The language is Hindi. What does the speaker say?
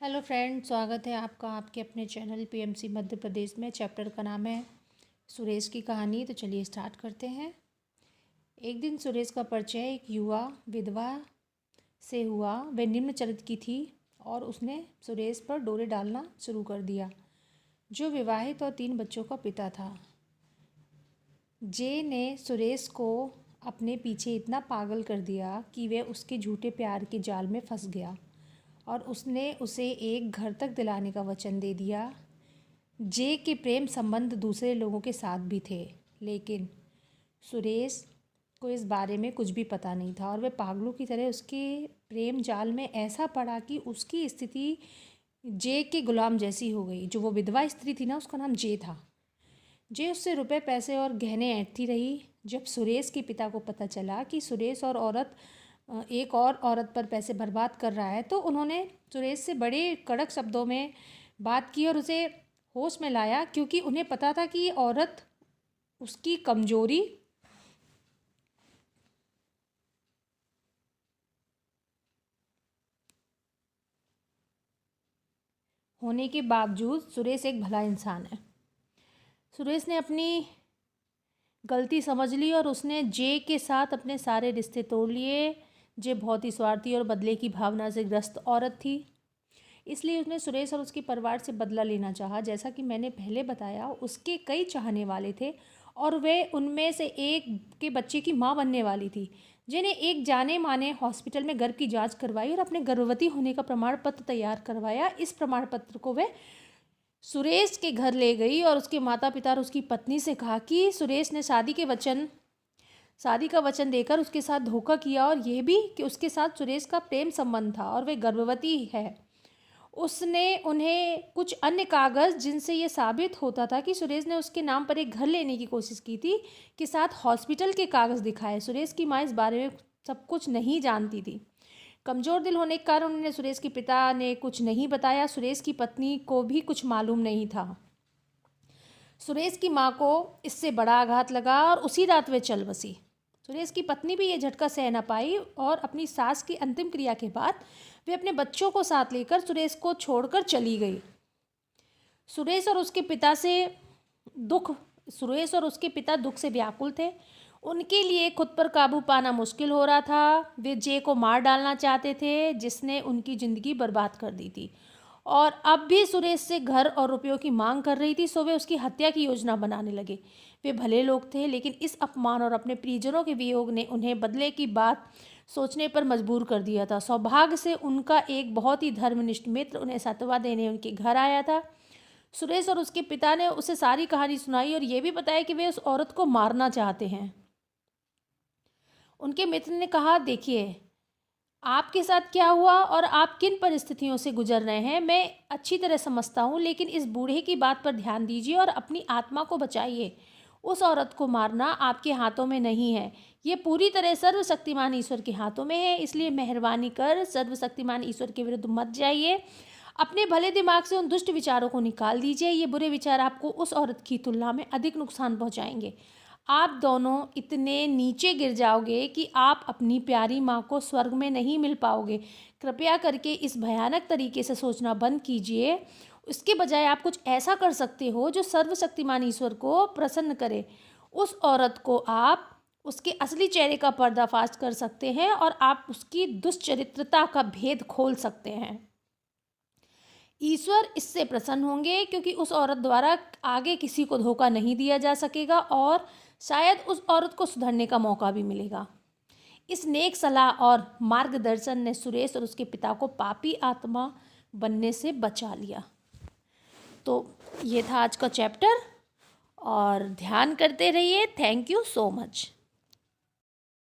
हेलो फ्रेंड, स्वागत है आपका आपके अपने चैनल पीएमसी मध्य प्रदेश में। चैप्टर का नाम है सुरेश की कहानी। तो चलिए स्टार्ट करते हैं। एक दिन सुरेश का परिचय एक युवा विधवा से हुआ। वह निम्न चरित्र की थी और उसने सुरेश पर डोरे डालना शुरू कर दिया, जो विवाहित और 3 बच्चों का पिता था। जे ने सुरेश को अपने पीछे इतना पागल कर दिया कि वह उसके झूठे प्यार के जाल में फंस गया और उसने उसे एक घर तक दिलाने का वचन दे दिया। जे के प्रेम संबंध दूसरे लोगों के साथ भी थे, लेकिन सुरेश को इस बारे में कुछ भी पता नहीं था और वह पागलों की तरह उसके प्रेम जाल में ऐसा पड़ा कि उसकी स्थिति जे के गुलाम जैसी हो गई। जो वो विधवा स्त्री थी ना, उसका नाम जे था। जे उससे रुपए पैसे और गहने ऐंठती रही। जब सुरेश के पिता को पता चला कि सुरेश एक और औरत पर पैसे बर्बाद कर रहा है, तो उन्होंने सुरेश से बड़े कड़क शब्दों में बात की और उसे होश में लाया, क्योंकि उन्हें पता था कि ये औरत उसकी कमजोरी होने के बावजूद सुरेश एक भला इंसान है। सुरेश ने अपनी गलती समझ ली और उसने जे के साथ अपने सारे रिश्ते तोड़ लिए। जे बहुत ही स्वार्थी और बदले की भावना से ग्रस्त औरत थी, इसलिए उसने सुरेश और उसके परिवार से बदला लेना चाहा। जैसा कि मैंने पहले बताया, उसके कई चाहने वाले थे और वे उनमें से एक के बच्चे की मां बनने वाली थी, जिन्हें एक जाने माने हॉस्पिटल में गर्भ की जांच करवाई और अपने गर्भवती होने का प्रमाण पत्र तैयार करवाया। इस प्रमाण पत्र को वे सुरेश के घर ले गई और उसके माता पिता और उसकी पत्नी से कहा कि सुरेश ने शादी का वचन देकर उसके साथ धोखा किया और यह भी कि उसके साथ सुरेश का प्रेम संबंध था और वे गर्भवती है। उसने उन्हें कुछ अन्य कागज़, जिनसे ये साबित होता था कि सुरेश ने उसके नाम पर एक घर लेने की कोशिश की थी, के साथ हॉस्पिटल के कागज़ दिखाए। सुरेश की माँ इस बारे में सब कुछ नहीं जानती थी। कमज़ोर दिल होने के कारण उन्हें सुरेश के पिता ने कुछ नहीं बताया। सुरेश की पत्नी को भी कुछ मालूम नहीं था। सुरेश की माँ को इससे बड़ा आघात लगा और उसी रात वे चल बसी। सुरेश की पत्नी भी ये झटका सह न पाई और अपनी सास की अंतिम क्रिया के बाद वे अपने बच्चों को साथ लेकर सुरेश को छोड़कर चली गई। सुरेश और उसके पिता दुख से व्याकुल थे। उनके लिए खुद पर काबू पाना मुश्किल हो रहा था। वे जे को मार डालना चाहते थे, जिसने उनकी ज़िंदगी बर्बाद कर दी थी, और अब भी सुरेश से घर और रुपयों की मांग कर रही थी। सो वे उसकी हत्या की योजना बनाने लगे। वे भले लोग थे, लेकिन इस अपमान और अपने परिजनों के वियोग ने उन्हें बदले की बात सोचने पर मजबूर कर दिया था। सौभाग्य से उनका एक बहुत ही धर्मनिष्ठ मित्र उन्हें सांत्वना देने उनके घर आया था। सुरेश और उसके पिता ने उसे सारी कहानी सुनाई और ये भी बताया कि वे उस औरत को मारना चाहते हैं। उनके मित्र ने कहा, देखिए आपके साथ क्या हुआ और आप किन परिस्थितियों से गुजर रहे हैं मैं अच्छी तरह समझता हूँ, लेकिन इस बूढ़े की बात पर ध्यान दीजिए और अपनी आत्मा को बचाइए। उस औरत को मारना आपके हाथों में नहीं है, ये पूरी तरह सर्वशक्तिमान ईश्वर के हाथों में है। इसलिए मेहरबानी कर सर्वशक्तिमान ईश्वर के विरुद्ध मत जाइए। अपने भले दिमाग से उन दुष्ट विचारों को निकाल दीजिए। ये बुरे विचार आपको उस औरत की तुलना में अधिक नुकसान पहुँचाएंगे। आप दोनों इतने नीचे गिर जाओगे कि आप अपनी प्यारी माँ को स्वर्ग में नहीं मिल पाओगे। कृपया करके इस भयानक तरीके से सोचना बंद कीजिए। इसके बजाय आप कुछ ऐसा कर सकते हो जो सर्वशक्तिमान ईश्वर को प्रसन्न करे। उस औरत को आप उसके असली चेहरे का पर्दाफाश कर सकते हैं और आप उसकी दुष्चरित्रता का भेद खोल सकते हैं। ईश्वर इससे प्रसन्न होंगे, क्योंकि उस औरत द्वारा आगे किसी को धोखा नहीं दिया जा सकेगा और शायद उस औरत को सुधरने का मौका भी मिलेगा। इस नेक सलाह और मार्गदर्शन ने सुरेश और उसके पिता को पापी आत्मा बनने से बचा लिया। तो ये था आज का चैप्टर और ध्यान करते रहिए। Thank you so much.